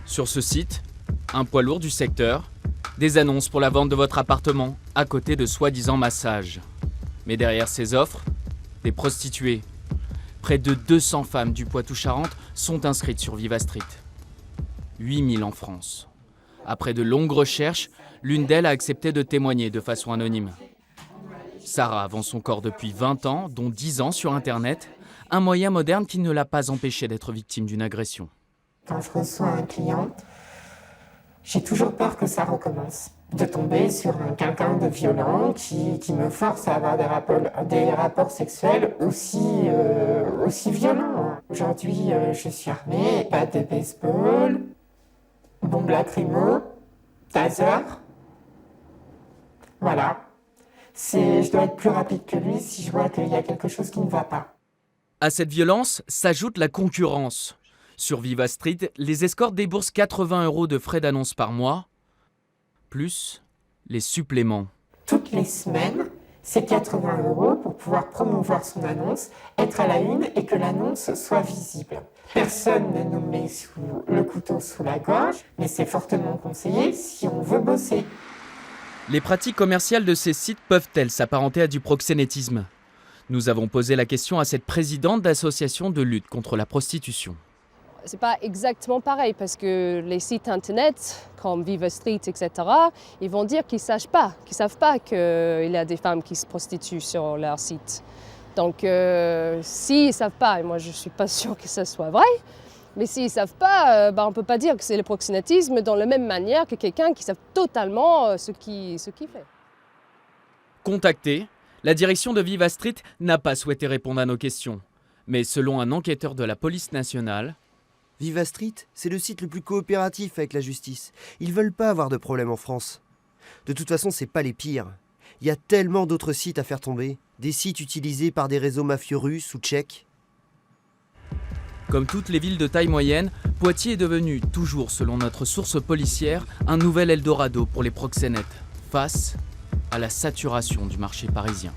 Sur ce site, un poids lourd du secteur, des annonces pour la vente de votre appartement, à côté de soi-disant massages. Mais derrière ces offres, des prostituées. Près de 200 femmes du Poitou-Charentes sont inscrites sur Viva Street. 8000 en France. Après de longues recherches, l'une d'elles a accepté de témoigner de façon anonyme. Sarah vend son corps depuis 20 ans, dont 10 ans sur Internet, un moyen moderne qui ne l'a pas empêchée d'être victime d'une agression. Quand je reçois un client, j'ai toujours peur que ça recommence, de tomber sur quelqu'un de violent qui me force à avoir des rapports sexuels aussi violents. Aujourd'hui, je suis armée, batte de baseball, bombe lacrymo, taser. Voilà. Je dois être plus rapide que lui si je vois qu'il y a quelque chose qui ne va pas. À cette violence s'ajoute la concurrence. Sur Viva Street, les escortes déboursent 80 € de frais d'annonce par mois, plus les suppléments. Toutes les semaines, c'est 80 € pour pouvoir promouvoir son annonce, être à la une et que l'annonce soit visible. Personne ne nous met le couteau sous la gorge, mais c'est fortement conseillé si on veut bosser. Les pratiques commerciales de ces sites peuvent-elles s'apparenter à du proxénétisme ? Nous avons posé la question à cette présidente d'association de lutte contre la prostitution. C'est pas exactement pareil parce que les sites internet comme Viva Street, etc., ils vont dire qu'ils savent pas qu'il y a des femmes qui se prostituent sur leur site. Donc s'ils savent pas, et moi je suis pas sûre que ça soit vrai, mais s'ils savent pas, on peut pas dire que c'est le proxénétisme dans la même manière que quelqu'un qui sait totalement ce qu'il fait. Contactée, la direction de Viva Street n'a pas souhaité répondre à nos questions. Mais selon un enquêteur de la police nationale, Viva Street, c'est le site le plus coopératif avec la justice. Ils veulent pas avoir de problème en France. De toute façon, c'est pas les pires. Il y a tellement d'autres sites à faire tomber. Des sites utilisés par des réseaux mafieux russes ou tchèques. comme toutes les villes de taille moyenne, Poitiers est devenu, toujours selon notre source policière, un nouvel Eldorado pour les proxénètes, face à la saturation du marché parisien.